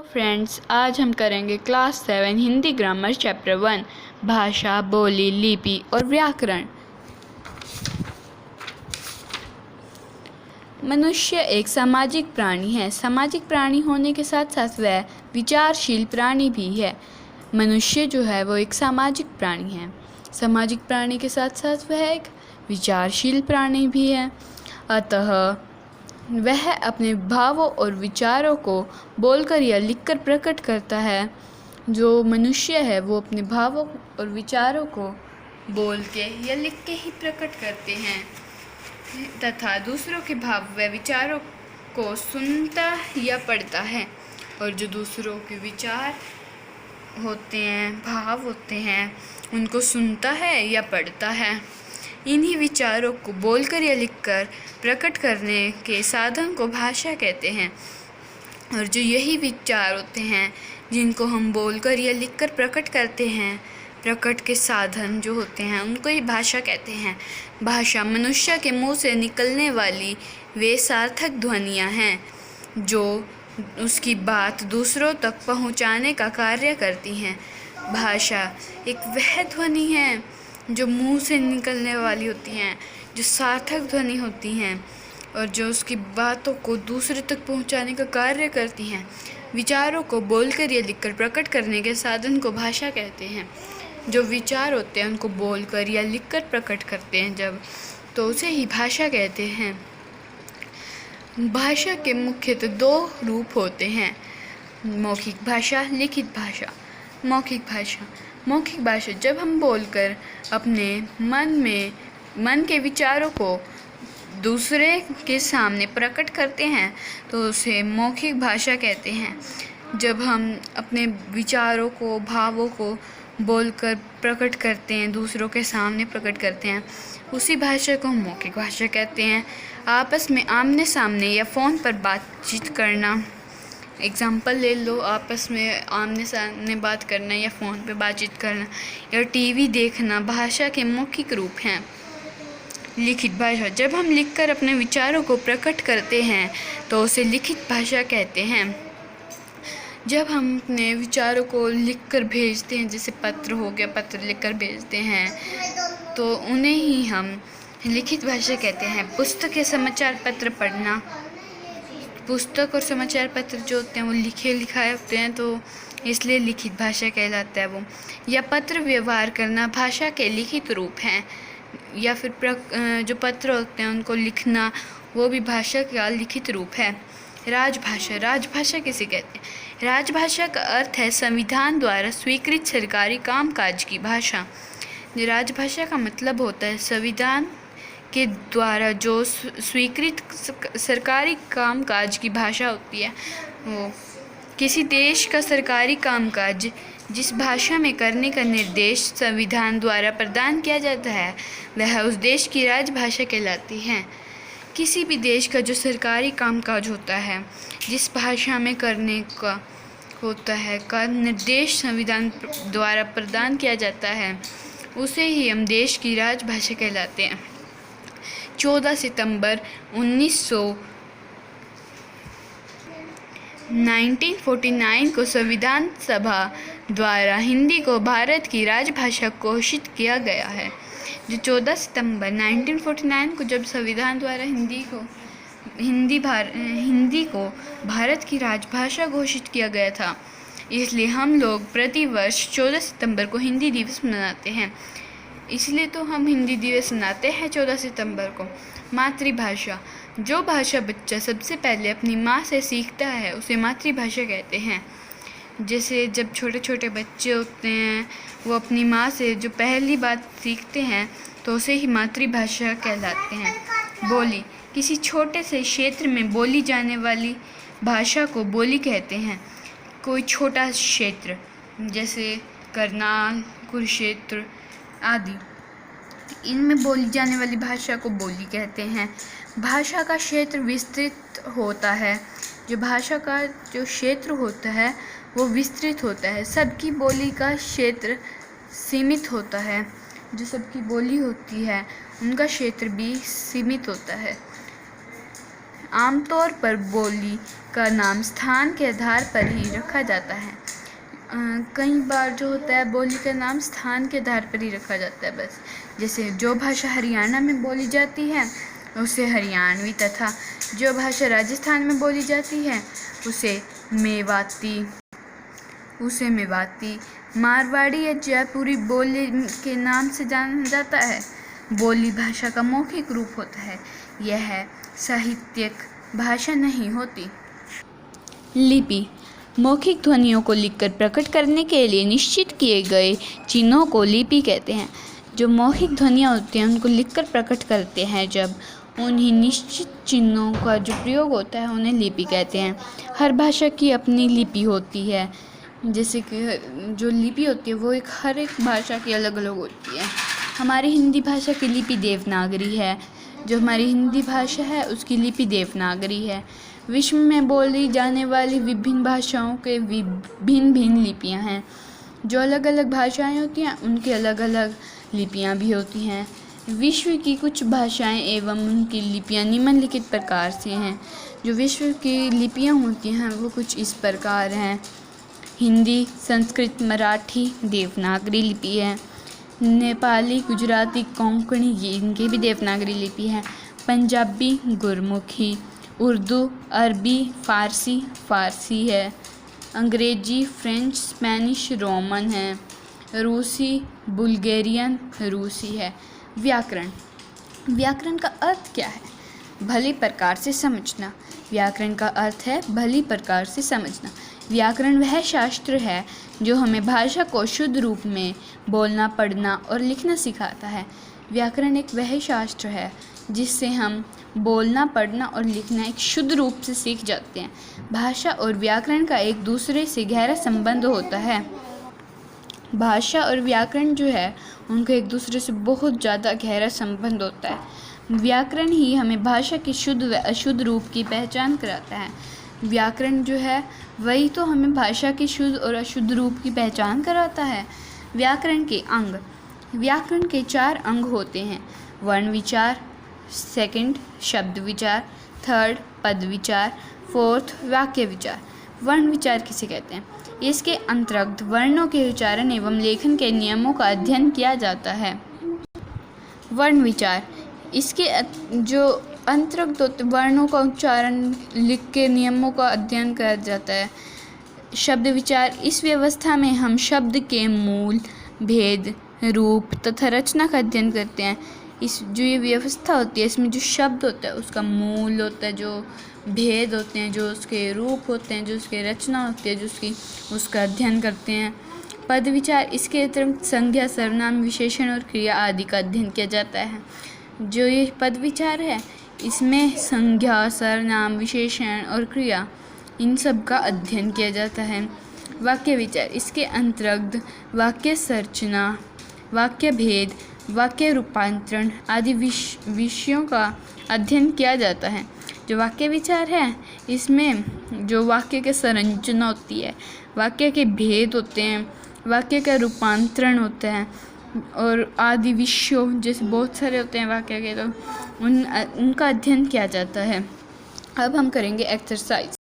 Friends, आज हम करेंगे क्लास 7 हिंदी ग्रामर चैप्टर 1 भाषा, बोली, लिपि और व्याकरण। मनुष्य एक सामाजिक प्राणी है। सामाजिक प्राणी होने के साथ साथ वह विचारशील प्राणी भी है। मनुष्य जो है वो एक सामाजिक प्राणी है। सामाजिक प्राणी के साथ साथ वह एक विचारशील प्राणी भी है। अतः वह अपने भावों और विचारों को बोलकर या लिखकर प्रकट करता है। जो मनुष्य है वो अपने भावों और विचारों को बोल के या लिख के ही प्रकट करते हैं तथा दूसरों के भाव व विचारों को सुनता या पढ़ता है। और जो दूसरों के विचार होते हैं, भाव होते हैं, उनको सुनता है या पढ़ता है। इन्हीं विचारों को बोलकर या लिखकर प्रकट करने के साधन को भाषा कहते हैं। और जो यही विचार होते हैं जिनको हम बोलकर या लिखकर प्रकट करते हैं, प्रकट के साधन जो होते हैं, उनको ही भाषा कहते हैं। भाषा मनुष्य के मुंह से निकलने वाली वे सार्थक ध्वनियाँ हैं जो उसकी बात दूसरों तक पहुँचाने का कार्य करती हैं। भाषा एक वह ध्वनि है जो मुंह से निकलने वाली होती हैं, जो सार्थक ध्वनि होती हैं और जो उसकी बातों को दूसरे तक पहुंचाने का कार्य करती हैं। विचारों को बोलकर या लिखकर प्रकट करने के साधन को भाषा कहते हैं। जो विचार होते हैं उनको बोलकर या लिखकर प्रकट करते हैं जब, तो उसे ही भाषा कहते हैं। भाषा के मुख्यतः दो रूप होते हैं, मौखिक भाषा, लिखित भाषा। मौखिक भाषा जब हम बोलकर अपने मन के विचारों को दूसरे के सामने प्रकट करते हैं तो उसे मौखिक भाषा कहते हैं। जब हम अपने विचारों को, भावों को बोलकर प्रकट करते हैं, दूसरों के सामने प्रकट करते हैं, उसी भाषा को हम मौखिक भाषा कहते हैं। आपस में आमने सामने या फ़ोन पर बातचीत करना, एग्ज़ाम्पल ले लो, आपस में आमने सामने बात करना या फ़ोन पे बातचीत करना या टीवी देखना भाषा के मौखिक रूप हैं। लिखित भाषा जब हम लिखकर अपने विचारों को प्रकट करते हैं तो उसे लिखित भाषा कहते हैं। जब हम अपने विचारों को लिखकर भेजते हैं, जैसे पत्र हो गया, पत्र लिखकर भेजते हैं, तो उन्हें ही हम लिखित भाषा कहते हैं। पुस्तक या समाचार पत्र पढ़ना, पुस्तक और समाचार पत्र जो होते हैं वो लिखाए होते हैं, तो इसलिए लिखित भाषा कहलाता है वो। या पत्र व्यवहार करना भाषा के लिखित रूप हैं। या फिर जो पत्र होते हैं उनको लिखना, वो भी भाषा का लिखित रूप है। राजभाषा किसे कहते हैं? राजभाषा का अर्थ है संविधान द्वारा स्वीकृत सरकारी कामकाज की भाषा। राजभाषा का मतलब होता है संविधान के द्वारा जो स्वीकृत सरकारी कामकाज की भाषा होती है। वो किसी देश का सरकारी कामकाज जिस भाषा में करने का निर्देश संविधान द्वारा प्रदान किया जाता है वह उस देश की राजभाषा कहलाती है। किसी भी देश का जो सरकारी कामकाज होता है जिस भाषा में करने का होता है का निर्देश संविधान द्वारा प्रदान किया जाता है, उसे ही हम देश की राजभाषा कहलाते हैं। 14 सितंबर 1949 को संविधान सभा द्वारा हिंदी को भारत की राजभाषा घोषित किया गया है। जो 14 सितंबर 1949 को जब संविधान द्वारा हिंदी को भारत की राजभाषा घोषित किया गया था, इसलिए हम लोग प्रतिवर्ष 14 सितंबर को हिंदी दिवस मनाते हैं। इसलिए तो हम हिंदी दिवस मनाते हैं 14 सितंबर को। मातृभाषा जो भाषा बच्चा सबसे पहले अपनी माँ से सीखता है उसे मातृभाषा कहते हैं। जैसे जब छोटे छोटे बच्चे होते हैं वो अपनी माँ से जो पहली बात सीखते हैं तो उसे ही मातृभाषा कहलाते हैं। बोली किसी छोटे से क्षेत्र में बोली जाने वाली भाषा को बोली कहते हैं। कोई छोटा क्षेत्र जैसे करनाल, कुरुक्षेत्र आदि, इनमें बोली जाने वाली भाषा को बोली कहते हैं। भाषा का क्षेत्र विस्तृत होता है। जो भाषा का जो क्षेत्र होता है वो विस्तृत होता है। सबकी बोली का क्षेत्र सीमित होता है। जो सबकी बोली होती है उनका क्षेत्र भी सीमित होता है। आमतौर पर बोली का नाम स्थान के आधार पर ही रखा जाता है। कई बार जो होता है बोली का नाम स्थान के आधार पर ही रखा जाता है बस। जैसे जो भाषा हरियाणा में बोली जाती है उसे हरियाणवी, तथा जो भाषा राजस्थान में बोली जाती है उसे मेवाती, मारवाड़ी या जयपुरी बोली के नाम से जाना जाता है। बोली भाषा का मौखिक रूप होता है, यह साहित्यिक भाषा नहीं होती। लिपि मौखिक ध्वनियों को लिखकर प्रकट करने के लिए निश्चित किए गए चिन्हों को लिपि कहते हैं। जो मौखिक ध्वनियाँ होती हैं उनको लिखकर प्रकट करते हैं। जब उन्हीं निश्चित चिन्हों का जो प्रयोग होता है उन्हें लिपि कहते हैं। हर भाषा की अपनी लिपि होती है। जैसे कि जो लिपि होती है वो हर एक भाषा की अलग अलग होती है। हमारी हिंदी भाषा की लिपि देवनागरी है। जो हमारी हिंदी भाषा है उसकी लिपि देवनागरी है। विश्व में बोली जाने वाली विभिन्न भाषाओं के भिन्न लिपियाँ हैं। जो अलग अलग भाषाएं होती हैं उनकी अलग अलग लिपियाँ भी होती हैं। विश्व की कुछ भाषाएं एवं उनकी लिपियाँ निम्नलिखित प्रकार से हैं। जो विश्व की लिपियाँ होती हैं वो कुछ इस प्रकार हैं। हिंदी, संस्कृत, मराठी देवनागरी लिपि है। नेपाली, गुजराती, कोंकणी ये इनकी भी देवनागरी लिपि है। पंजाबी गुरमुखी, उर्दू, अरबी, फारसी है। अंग्रेजी, फ्रेंच, स्पेनिश रोमन है। रूसी, बुल्गेरियन रूसी है। व्याकरण का अर्थ क्या है? भली प्रकार से समझना। व्याकरण का अर्थ है भली प्रकार से समझना। व्याकरण वह शास्त्र है जो हमें भाषा को शुद्ध रूप में बोलना, पढ़ना और लिखना सिखाता है। व्याकरण एक वह शास्त्र है जिससे हम बोलना, पढ़ना और लिखना एक शुद्ध रूप से सीख जाते हैं। भाषा और व्याकरण का एक दूसरे से गहरा संबंध होता है। भाषा और व्याकरण जो है उनका एक दूसरे से बहुत ज़्यादा गहरा संबंध होता है। व्याकरण ही हमें भाषा के शुद्ध व अशुद्ध रूप की पहचान कराता है। व्याकरण जो है वही तो हमें भाषा के शुद्ध और अशुद्ध रूप की पहचान कराता है। व्याकरण के अंग। व्याकरण के 4 अंग होते हैं। वर्ण विचार, सेकंड शब्द विचार, थर्ड पद विचार, फोर्थ वाक्य विचार। वर्ण विचार किसे कहते हैं? इसके अंतर्गत वर्णों के उच्चारण एवं लेखन के नियमों का अध्ययन किया जाता है। वर्ण विचार इसके जो अंतर्गत वर्णों का उच्चारण, लिख के नियमों का अध्ययन किया जाता है। शब्द विचार इस व्यवस्था में हम शब्द के मूल, भेद, रूप तथा रचना का अध्ययन करते हैं। ये व्यवस्था होती है इसमें जो शब्द होता है उसका मूल होता है, जो भेद होते हैं, जो उसके रूप होते हैं, जो उसकी रचना होती है, उसका अध्ययन करते हैं। पद विचार इसके अतिरिक्त संज्ञा, सर्वनाम, विशेषण और क्रिया आदि का अध्ययन किया जाता है। जो ये पद विचार है इसमें संज्ञा, सर्वनाम, विशेषण और क्रिया इन सब का अध्ययन किया जाता है। वाक्य विचार इसके अंतर्गत वाक्य संरचना, वाक्य भेद, वाक्य रूपांतरण आदि विषयों का अध्ययन किया जाता है। जो वाक्य विचार है इसमें जो वाक्य की संरचना होती है, वाक्य के भेद होते हैं, वाक्य का रूपांतरण होता है और आदि विषयों जैसे बहुत सारे होते हैं वाक्य के, तो उनका अध्ययन किया जाता है। अब हम करेंगे एक्सरसाइज।